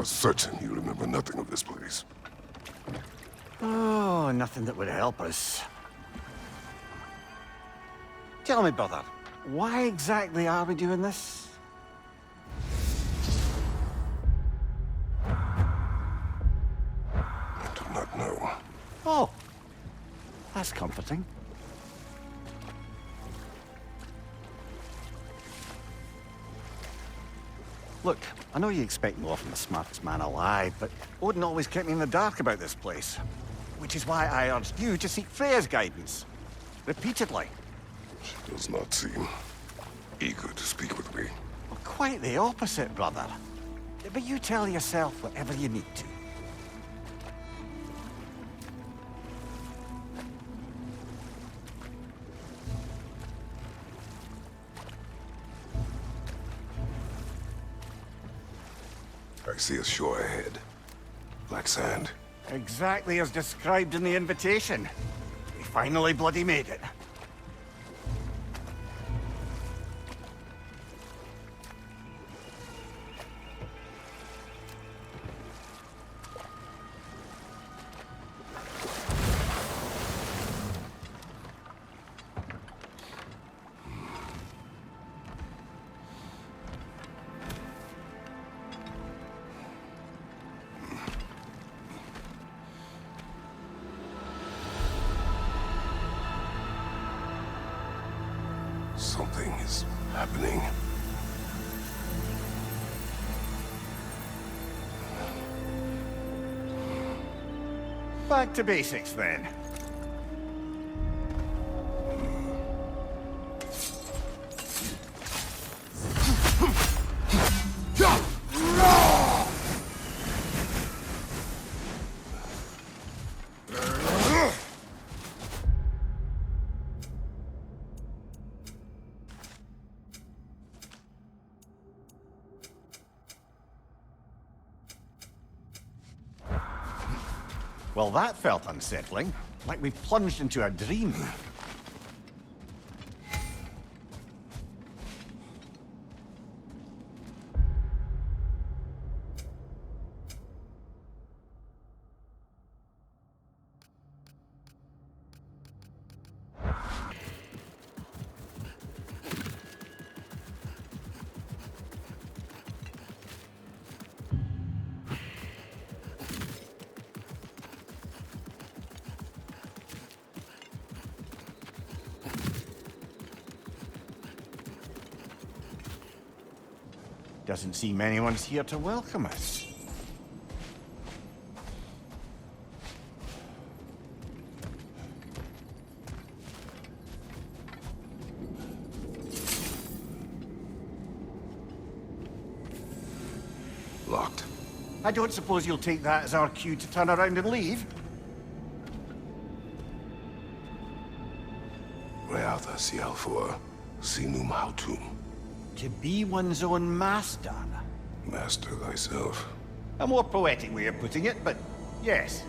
are certain you remember nothing of this place. Oh, nothing that would help us. Tell me, brother, why exactly are we doing this? I do not know. Oh, that's comforting. Look, I know you expect more from the smartest man alive, but Odin always kept me in the dark about this place. Which is why I urged you to seek Freya's guidance. Repeatedly. She does not seem eager to speak with me. Well, quite the opposite, brother. But you tell yourself whatever you need to. I see a shore ahead. Black sand. Exactly as described in the invitation. We finally bloody made it. Something is happening. Back to basics, then. Well, that felt unsettling. Like we plunged into a dream. Doesn't seem anyone's here to welcome us. Locked. I don't suppose you'll take that as our cue to turn around and leave? Reatha Sialfor, Sinum Hautum. To be one's own master. Master thyself. A more poetic way of putting it, but yes.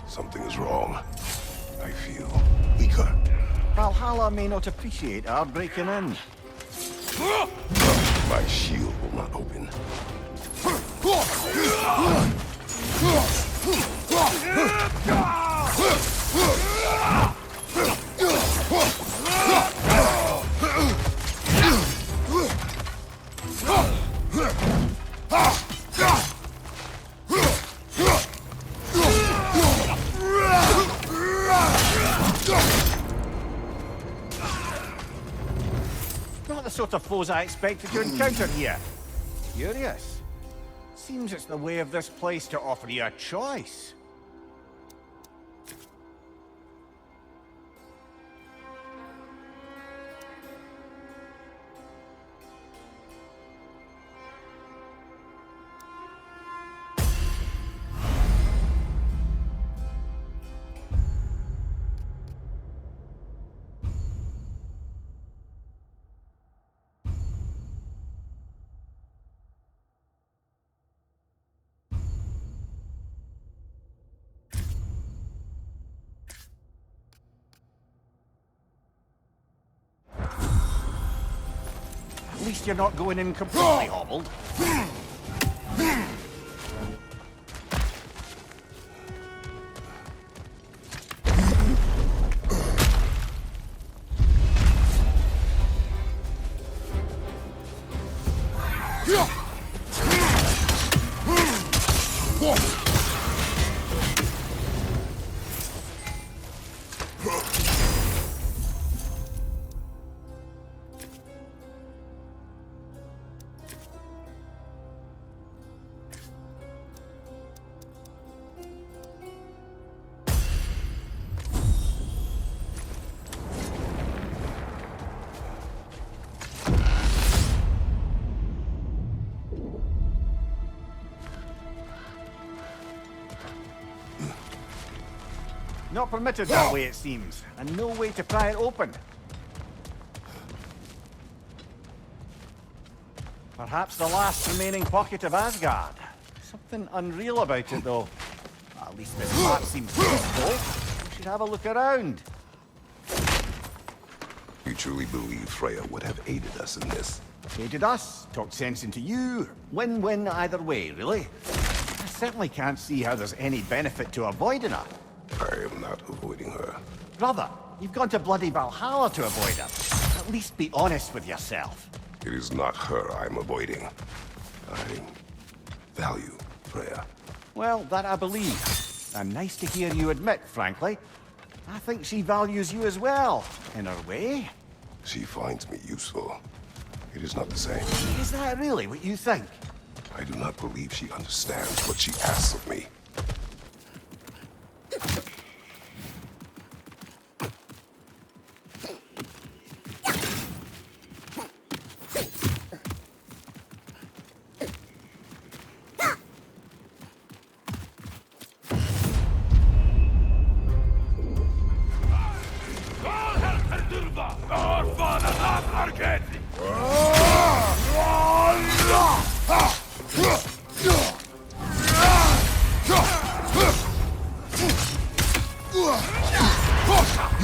Something is wrong. I feel weaker. Valhalla may not appreciate our breaking in. My shield will not open. Not the sort of foes I expected to encounter here. Curious. Seems it's the way of this place to offer you a choice. least you're not going in completely hobbled. Not permitted that way, it seems, and no way to pry it open. Perhaps the last remaining pocket of Asgard. Something unreal about it, though. At least this map seems peaceful. We should have a look around. You truly believe Freya would have aided us in this? Aided us, talked sense into you. Win-win either way, really. I certainly can't see how there's any benefit to avoiding her. I am not avoiding her. Brother, you've gone to bloody Valhalla to avoid her. At least be honest with yourself. It is not her I'm avoiding. I value Freya. Well, that I believe. And nice to hear you admit, frankly. I think she values you as well, in her way. She finds me useful. It is not the same. Is that really what you think? I do not believe she understands what she asks of me.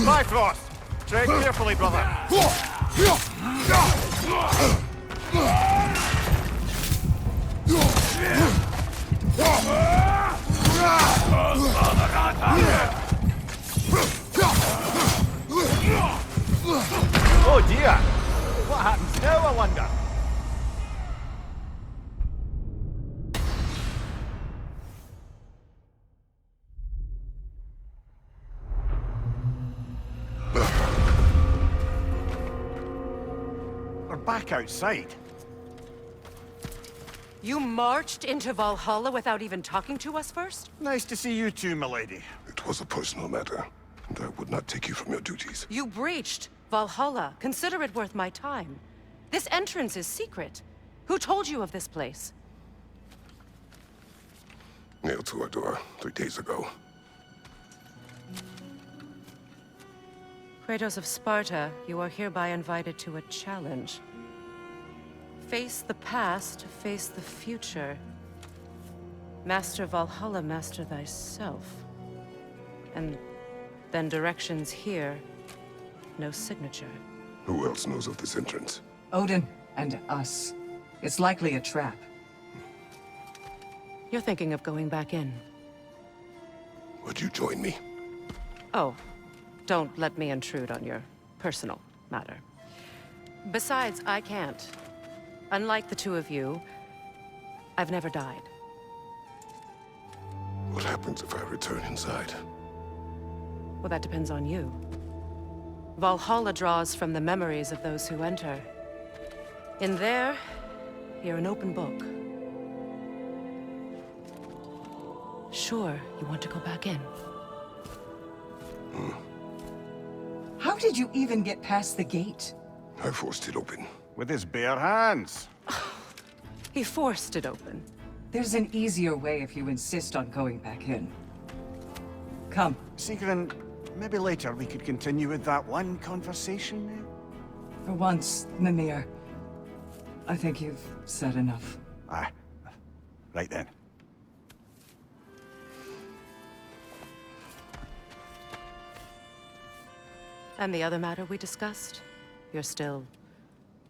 Bifrost! Tread carefully, brother. Oh dear! What happens now, I wonder? We're back outside. You marched into Valhalla without even talking to us first? Nice to see you too, milady. It was a personal matter, and I would not take you from your duties. You breached Valhalla. Consider it worth my time. This entrance is secret. Who told you of this place? Nailed to our door 3 days ago. Kratos of Sparta, you are hereby invited to a challenge. Face the past, face the future. Master Valhalla, master thyself. And then directions here, no signature. Who else knows of this entrance? Odin and us. It's likely a trap. You're thinking of going back in. Would you join me? Oh, don't let me intrude on your personal matter. Besides, I can't. Unlike the two of you, I've never died. What happens if I return inside? Well, that depends on you. Valhalla draws from the memories of those who enter. In there, you're an open book. Sure, you want to go back in. How did you even get past the gate? I forced it open. With his bare hands. He forced it open. There's an easier way if you insist on going back in. Come. Sigrun, maybe later we could continue with that one conversation. For once, Mimir. I think you've said enough. Aye. Right then. And the other matter we discussed? You're still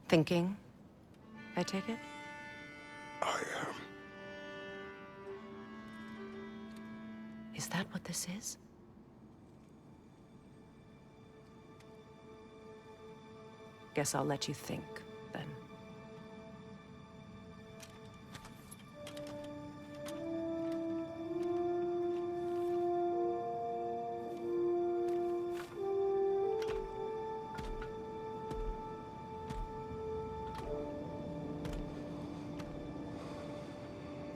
thinking? I take it? I am. Is that what this is? Guess I'll let you think, then.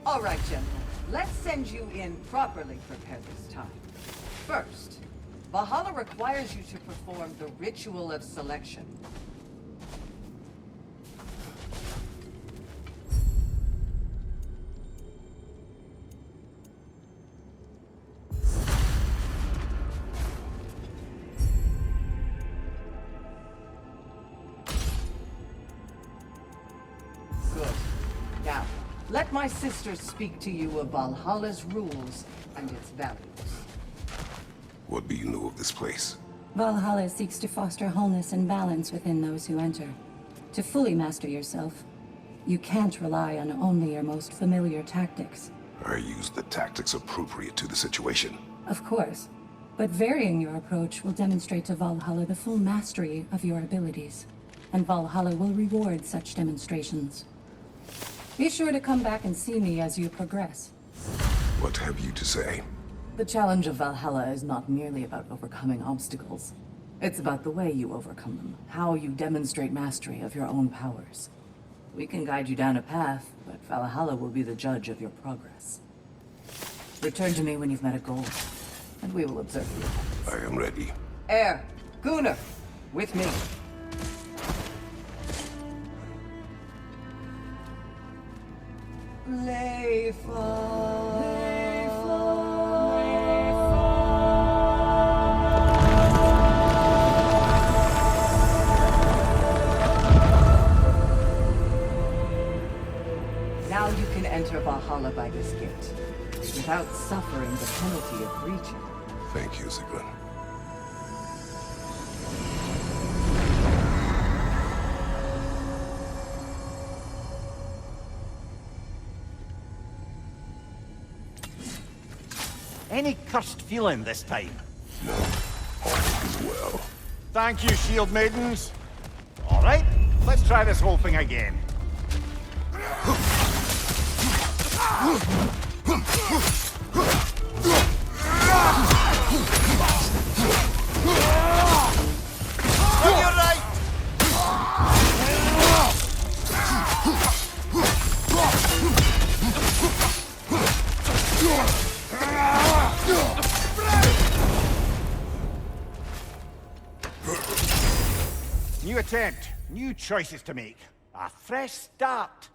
All right, gentlemen. Let's send you in properly prepared this time. First, Valhalla requires you to perform the ritual of selection. Good. Now, let my sisters speak to you of Valhalla's rules and its values. What do you know of this place? Valhalla seeks to foster wholeness and balance within those who enter. To fully master yourself, you can't rely on only your most familiar tactics. I use the tactics appropriate to the situation. Of course, but varying your approach will demonstrate to Valhalla the full mastery of your abilities, and Valhalla will reward such demonstrations. Be sure to come back and see me as you progress. What have you to say? The challenge of Valhalla is not merely about overcoming obstacles. It's about the way you overcome them, how you demonstrate mastery of your own powers. We can guide you down a path, but Valhalla will be the judge of your progress. Return to me when you've met a goal, and we will observe you. I am ready. Air, Gunnar, with me. Now you can enter Valhalla by this gate, without suffering the penalty of breaching. Thank you, Sigrun. Any cursed feeling this time? No, all is well. Thank you, shield maidens. All right, let's try this whole thing again. On your right! New attempt, new choices to make. A fresh start.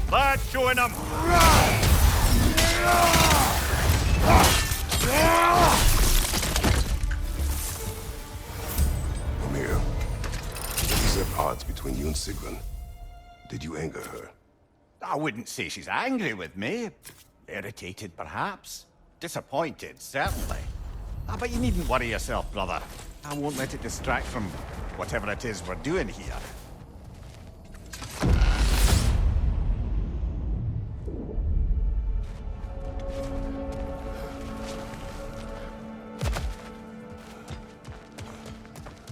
That's showing them. Amir, what is the odds between you and Sigrun? Did you anger her? I wouldn't say she's angry with me. Irritated, perhaps. Disappointed, certainly. But you needn't worry yourself, brother. I won't let it distract from whatever it is we're doing here.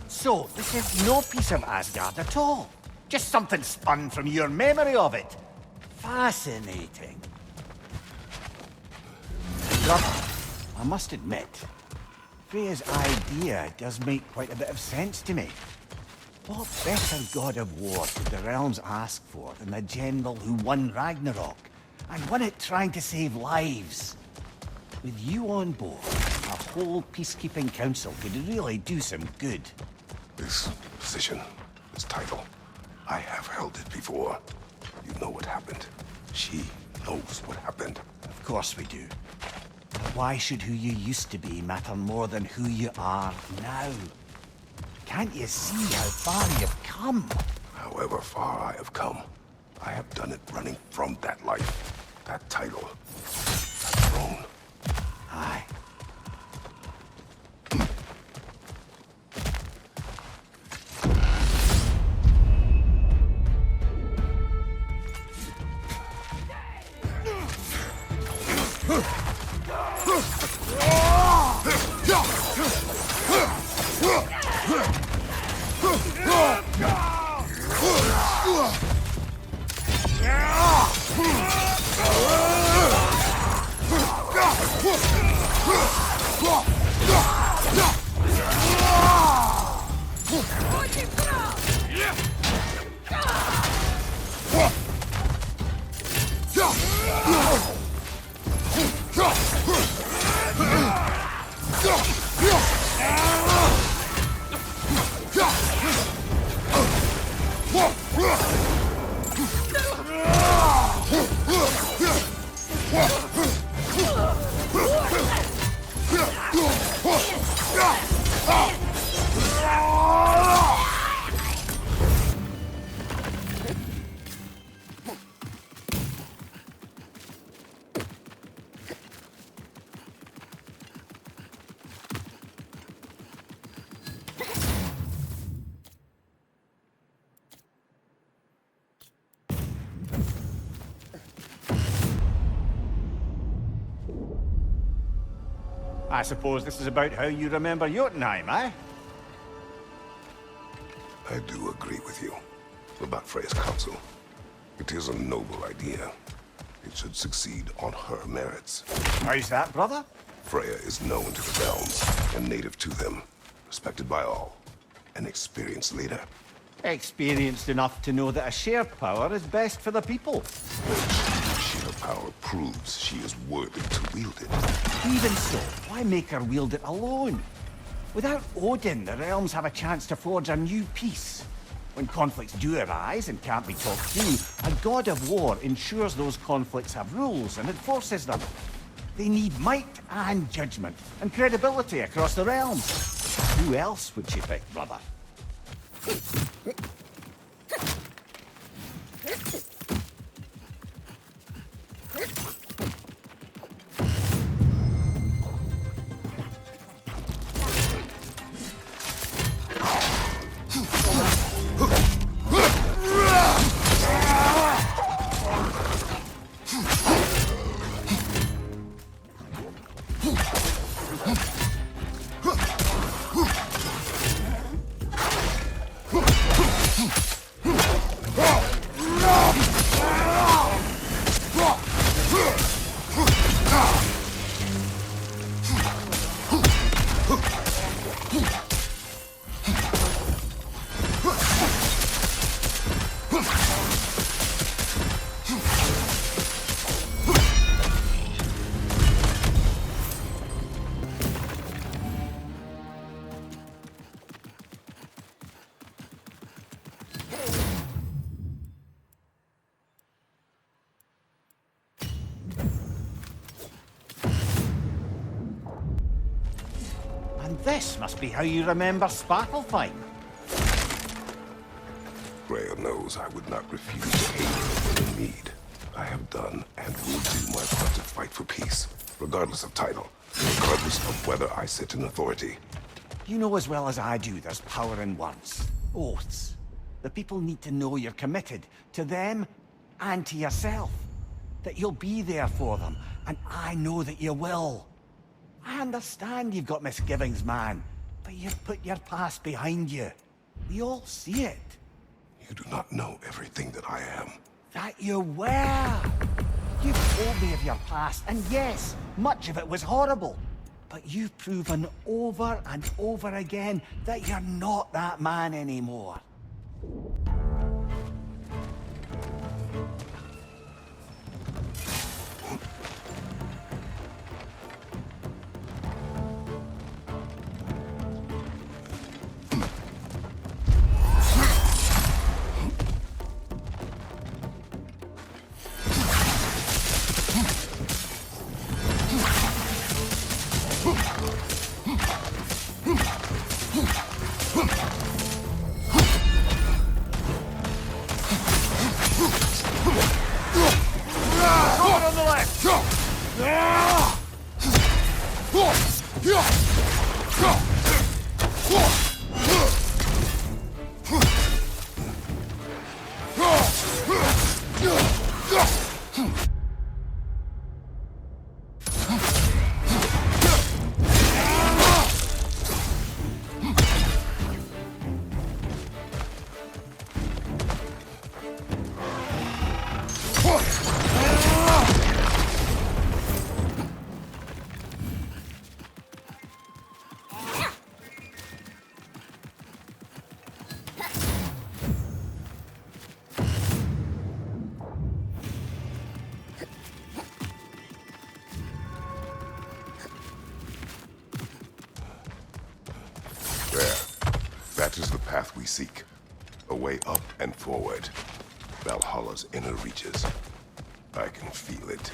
So, this is no piece of Asgard at all. Just something spun from your memory of it. Fascinating. Brother, I must admit, Freya's idea does make quite a bit of sense to me. What better god of war could the realms ask for than the general who won Ragnarok, and won it trying to save lives? With you on board, a whole peacekeeping council could really do some good. This position, this title, I have held it before. You know what happened. She knows what happened. Of course we do. But why should who you used to be matter more than who you are now? Can't you see how far you've come? However far I have come, I have done it running from that life, that title, that throne. Aye. I suppose this is about how you remember Jotunheim, eh? I do agree with you about Freya's council. It is a noble idea. It should succeed on her merits. How's that, brother? Freya is known to the realms and native to them, respected by all, an experienced leader. Experienced enough to know that a shared power is best for the people. Sheer power proves she is worthy to wield it. Even so, why make her wield it alone? Without Odin, the realms have a chance to forge a new peace. When conflicts do arise and can't be talked through, a god of war ensures those conflicts have rules and enforces them. They need might and judgment and credibility across the realms. Who else would she pick, brother? This must be how you remember Svartalfheim. Freya knows I would not refuse to aid her in need. I have done and will do my part to fight for peace, regardless of title, regardless of whether I sit in authority. You know as well as I do there's power in words. Oaths. The people need to know you're committed to them and to yourself. That you'll be there for them, and I know that you will. I understand you've got misgivings, man, but you've put your past behind you. We all see it. You do not know everything that I am. That you were. You've told me of your past, and yes, much of it was horrible. But you've proven over and over again that you're not that man anymore. That is the path we seek. A way up and forward. Valhalla's inner reaches. I can feel it.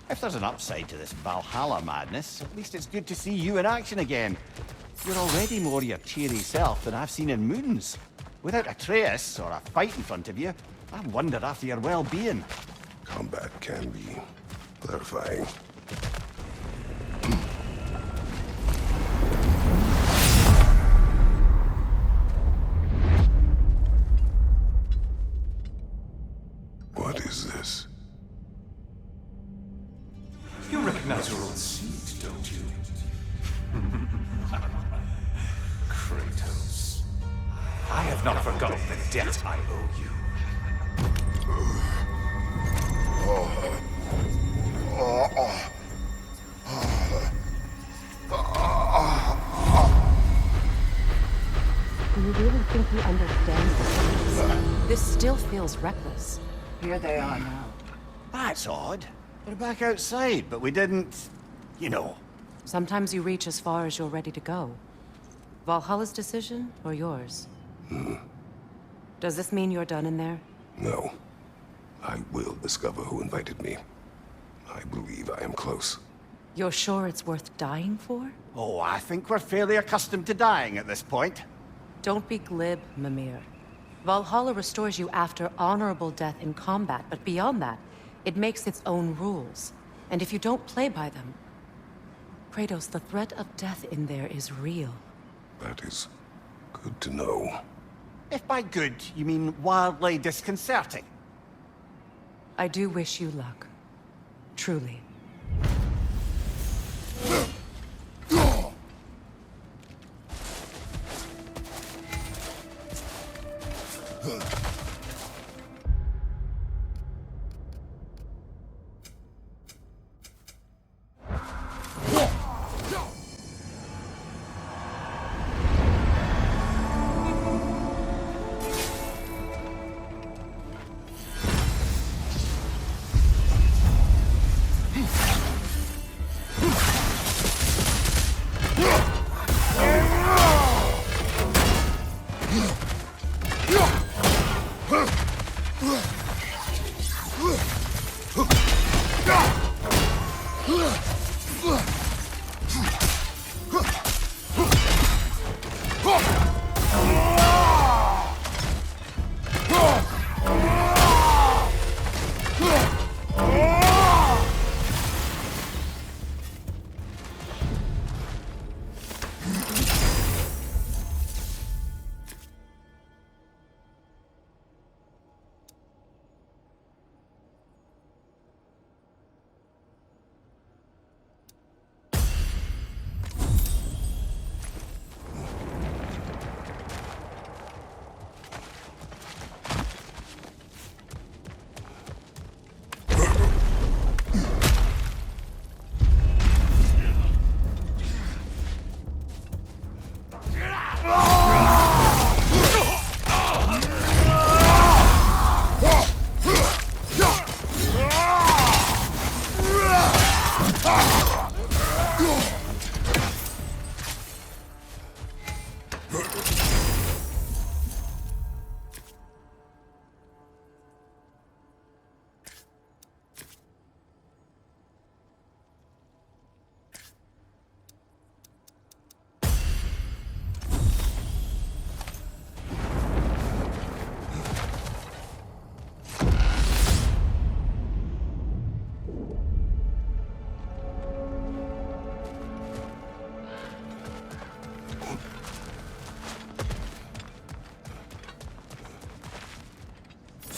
If there's an upside to this Valhalla madness, at least it's good to see you in action again. You're already more your cheery self than I've seen in moons. Without Atreus, or a fight in front of you, I wonder after your well-being. Combat can be clarifying. What is this? You recognize your old seat, don't you? Kratos. I have not forgotten the debt I owe you. Do you really think he understands this? This still feels reckless. Here they are now. That's odd. We're back outside, but we didn't... you know. Sometimes you reach as far as you're ready to go. Valhalla's decision, or yours? Does this mean you're done in there? No. I will discover who invited me. I believe I am close. You're sure it's worth dying for? Oh, I think we're fairly accustomed to dying at this point. Don't be glib, Mimir. Valhalla restores you after honorable death in combat, but beyond that, it makes its own rules. And if you don't play by them... Kratos, the threat of death in there is real. That is good to know. If by good, you mean wildly disconcerting. I do wish you luck. Truly.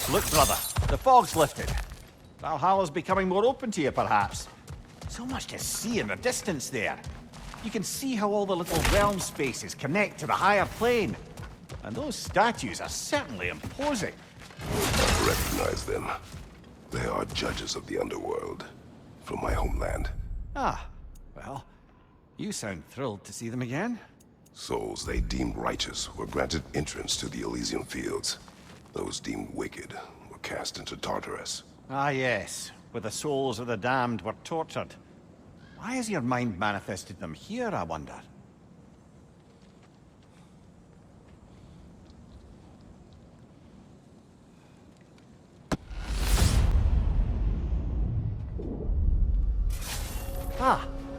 Look, brother, the fog's lifted. Valhalla's becoming more open to you, perhaps. So much to see in the distance there. You can see how all the little realm spaces connect to the higher plane. And those statues are certainly imposing. I recognize them. They are judges of the underworld, from my homeland. Ah, well, you sound thrilled to see them again. Souls they deemed righteous were granted entrance to the Elysian fields. Those deemed wicked were cast into Tartarus. Ah, yes, where the souls of the damned were tortured. Why has your mind manifested them here, I wonder?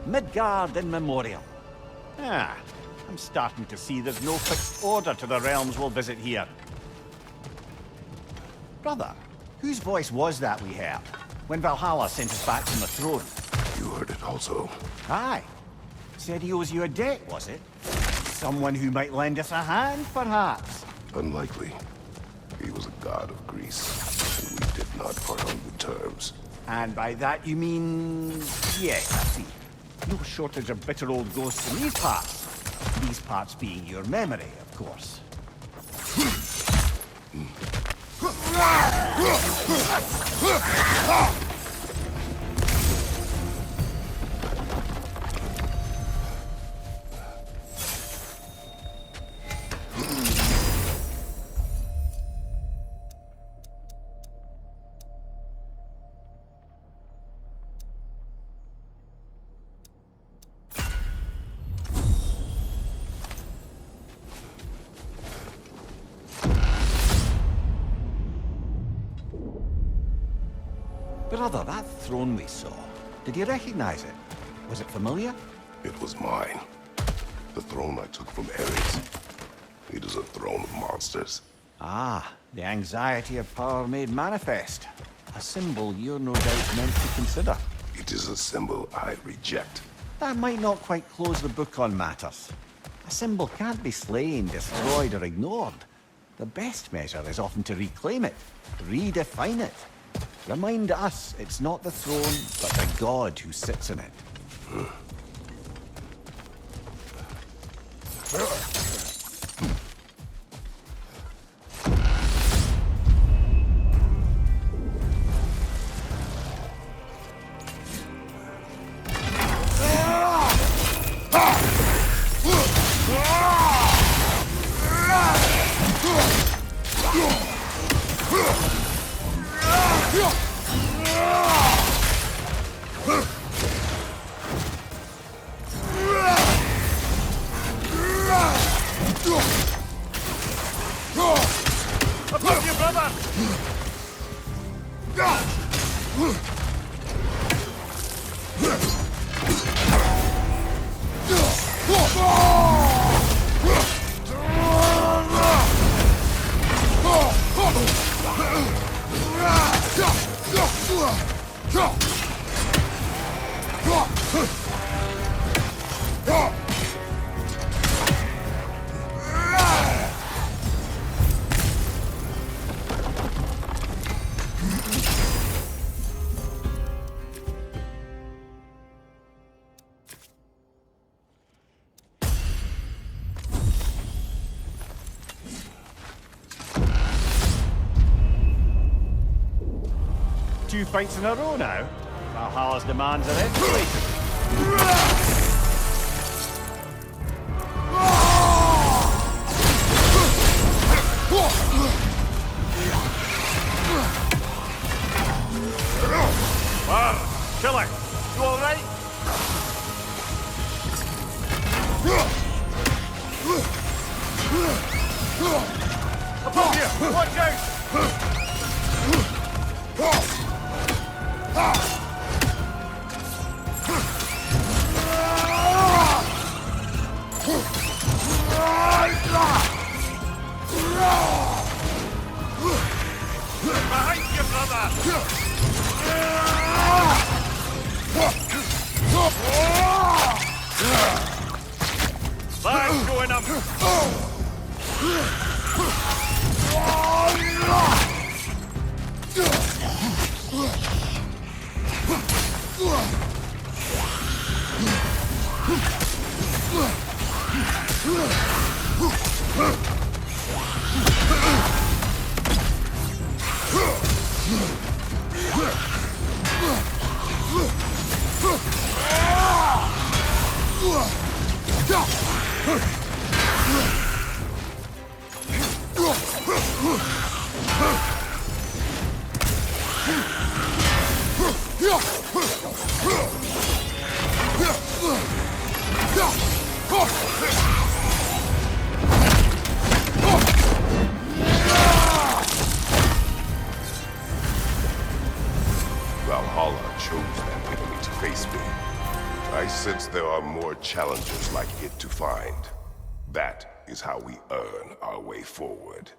Midgard in memoriam. Ah, I'm starting to see there's no fixed order to the realms we'll visit here. Brother, whose voice was that we heard when Valhalla sent us back from the throne? You heard it also. Aye. Said he owes you a debt, was it? Someone who might lend us a hand, perhaps? Unlikely. He was a god of Greece, and we did not part on good terms. And by that you mean... yes, I see. No shortage of bitter old ghosts in these parts. These parts being your memory, of course. Brother, that throne we saw, did you recognize it? Was it familiar? It was mine. The throne I took from Ares. It is a throne of monsters. Ah, the anxiety of power made manifest. A symbol you're no doubt meant to consider. It is a symbol I reject. That might not quite close the book on matters. A symbol can't be slain, destroyed, or ignored. The best measure is often to reclaim it, redefine it. Remind us it's not the throne, but the god who sits in it. Above you, brother! Two fights in a row now. Valhalla's demands are escalated. Killer, you all right? Above you! Watch out! Behind you, brother! Line's going up! Valhalla chose that enemy to face me. I Since there are more challenges like it to find, that is how we earn our way forward.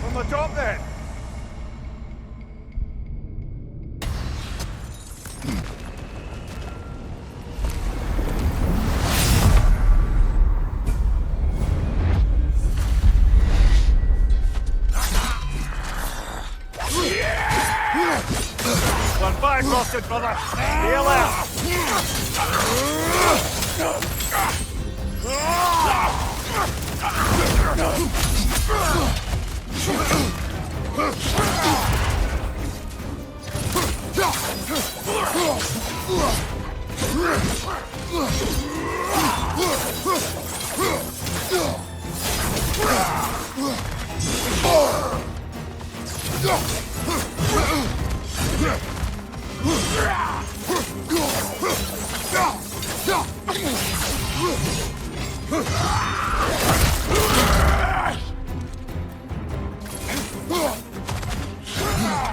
On the top then! Stand by, frosted brother! Stay alert!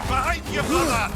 Behind you, brother!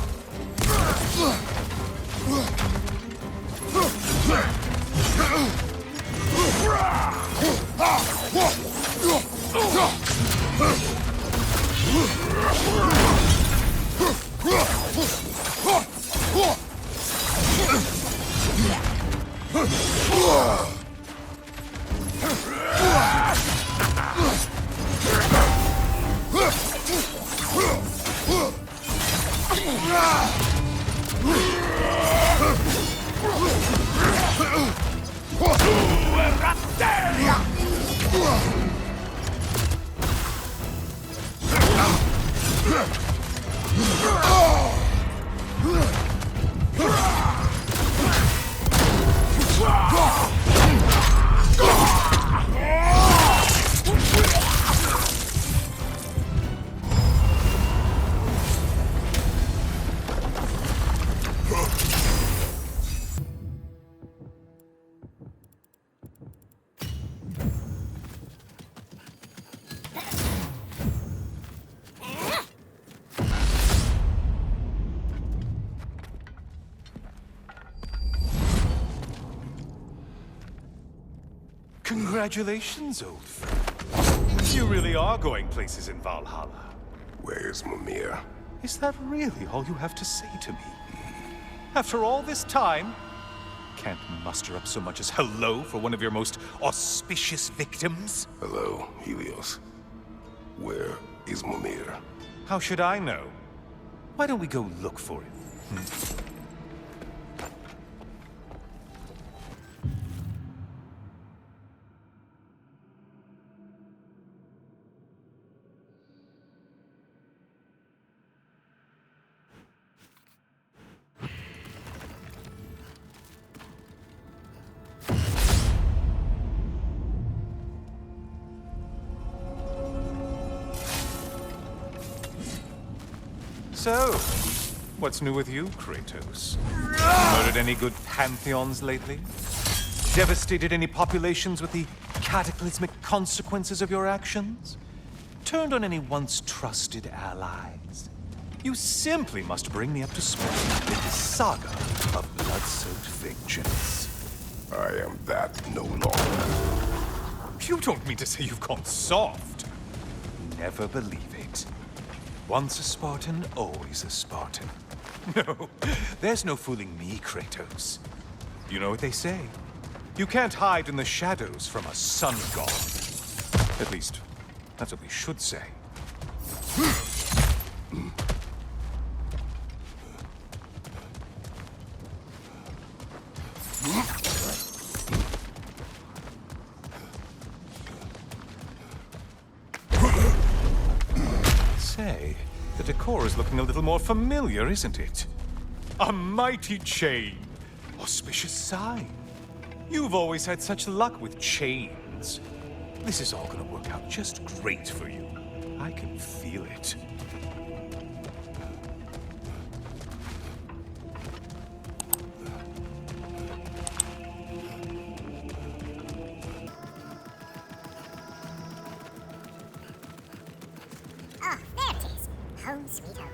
Congratulations, old friend. You really are going places in Valhalla. Where's Mimir? Is that really all you have to say to me? After all this time? Can't muster up so much as hello for one of your most auspicious victims? Hello, Helios. Where is Mimir? How should I know? Why don't we go look for him? So, what's new with you, Kratos? Murdered any good pantheons lately? Devastated any populations with the cataclysmic consequences of your actions? Turned on any once trusted allies? You simply must bring me up to speed with the saga of blood-soaked vengeance. I am that no longer. You don't mean to say you've gone soft? Never believe it. Once a Spartan, always a Spartan. No, there's no fooling me, Kratos. You know what they say? You can't hide in the shadows from a sun god. At least, that's what they should say. Say, the decor is looking a little more familiar, isn't it? A mighty chain. Auspicious sign. You've always had such luck with chains. This is all gonna work out just great for you. I can feel it. Ah, there it is. Home sweet home.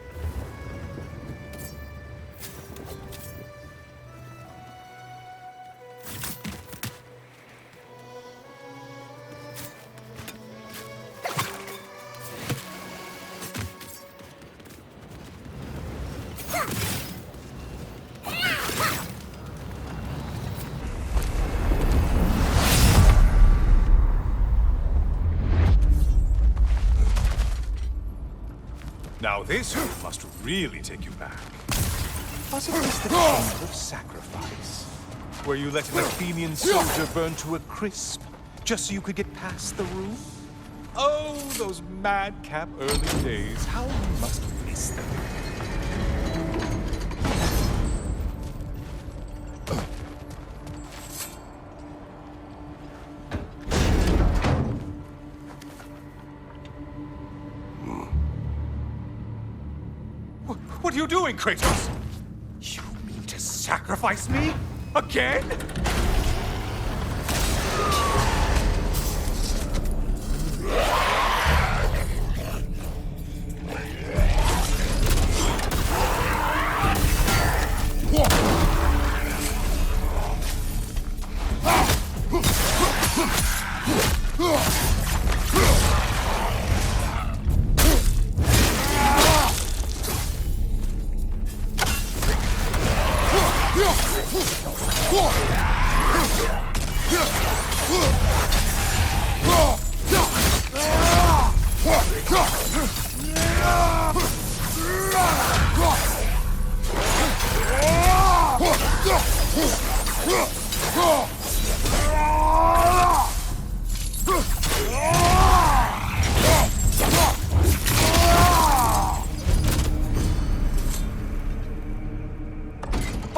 Now this must really take you back. Was it just the chamber of sacrifice? Where you let an Athenian soldier burn to a crisp, just so you could get past the roof? Oh, those madcap early days. How you must miss them. What are you doing, Kratos? You mean to sacrifice me? Again?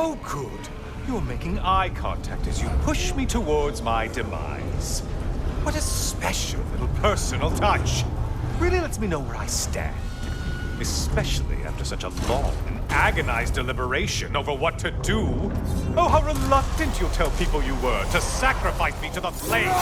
Oh, good. You're making eye contact as you push me towards my demise. What a special little personal touch. Really lets me know where I stand. Especially after such a long and agonized deliberation over what to do. Oh, how reluctant you'll tell people you were to sacrifice me to the flames.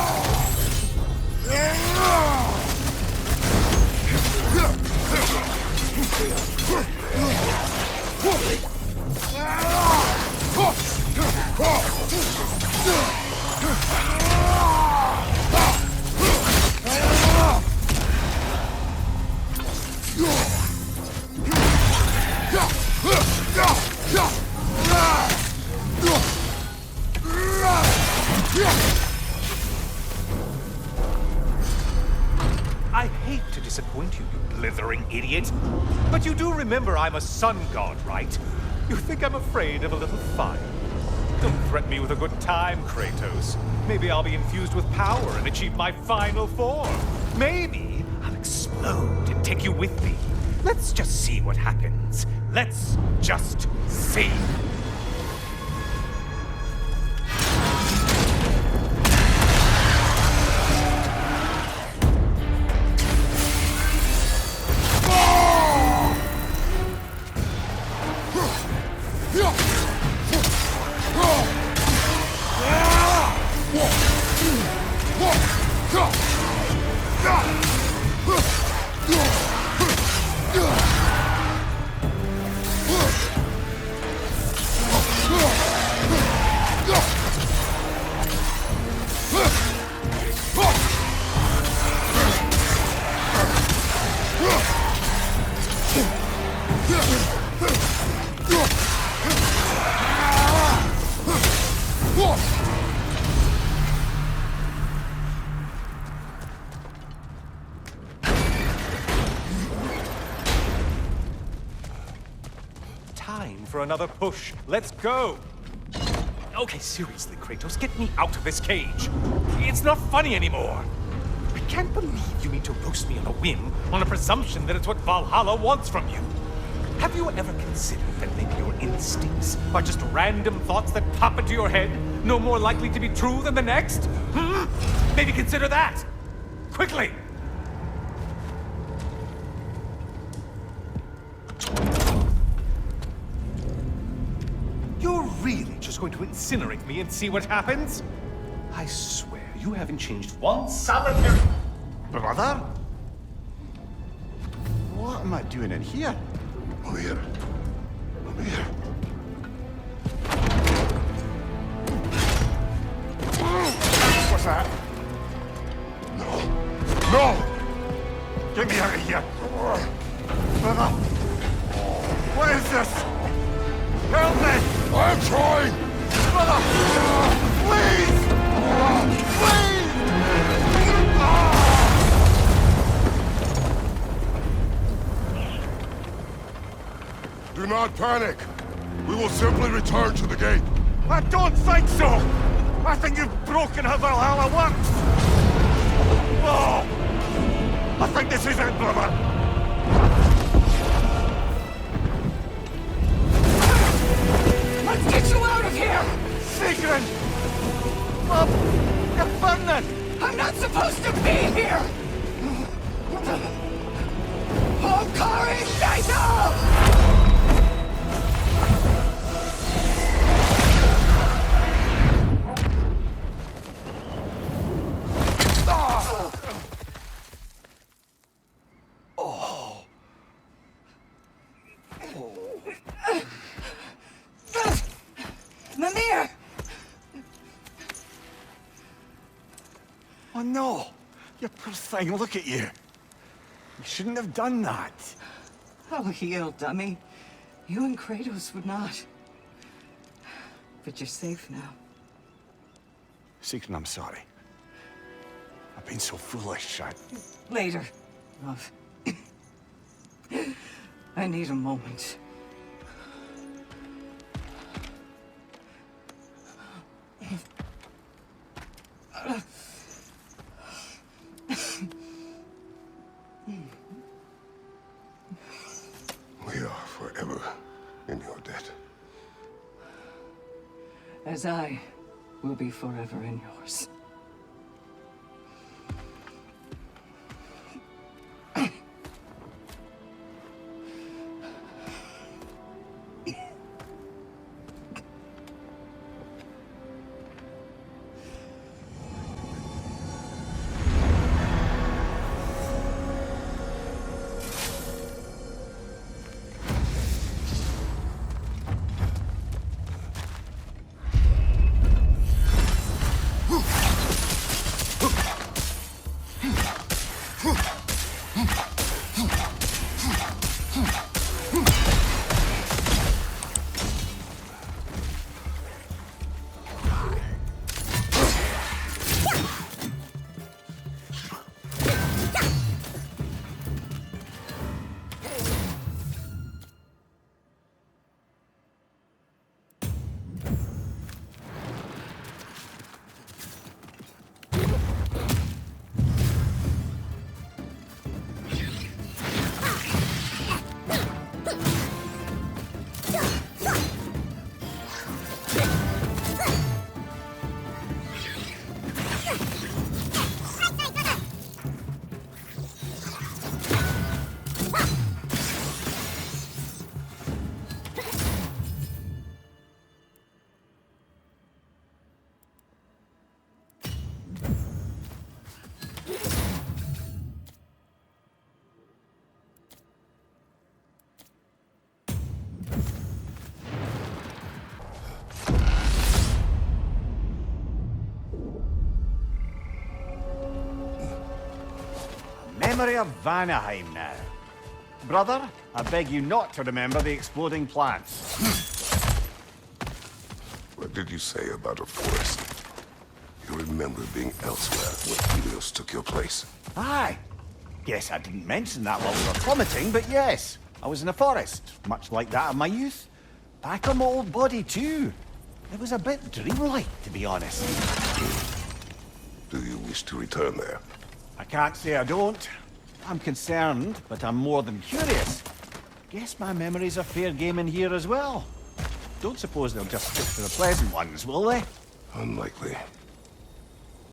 I hate to disappoint you, you blithering idiot. But you do remember I'm a sun god, right? You think I'm afraid of a little fire? Don't threaten me with a good time, Kratos. Maybe I'll be infused with power and achieve my final form. Maybe I'll explode and take you with me. Let's just see what happens. Let's just see. Time for another push. Let's go! Okay, seriously, Kratos, get me out of this cage. It's not funny anymore. I can't believe you mean to roast me on a whim, on a presumption that it's what Valhalla wants from you. Have you ever considered that maybe your instincts are just random thoughts that pop into your head, no more likely to be true than the next? Maybe consider that! Quickly! You're really just going to incinerate me and see what happens? I swear, you haven't changed one solitary... Brother? What am I doing in here? Over here. Over here. What's that? No. No! Get me out of here! Brother! What is this? Help me! I'm trying! Brother! Please! Please! Do not panic. We will simply return to the gate. I don't think so! I think you've broken how Valhalla works! Oh! I think this is it, brother! Let's get you out of here! Sigrun! Mom! You're burning! I'm not supposed to be here! Hokari Naito! Mimir! Oh no! You poor thing, look at you! You shouldn't have done that. I'll heal, dummy. You and Kratos would not. But you're safe now. Sigrun, I'm sorry. I've been so foolish. Later, love. I need a moment. We are forever in your debt. As I will be forever in yours. memory of Vanaheim now. Brother, I beg you not to remember the exploding plants. What did you say about a forest? You remember being elsewhere when Helios took your place. Aye. Guess I didn't mention that while we were plummeting, but yes. I was in a forest, much like that of my youth. Back on my old body, too. It was a bit dreamlike, to be honest. Do you wish to return there? I can't say I don't. I'm concerned, but I'm more than curious. Guess my memories are fair game in here as well. Don't suppose they'll just stick to the pleasant ones, will they? Unlikely.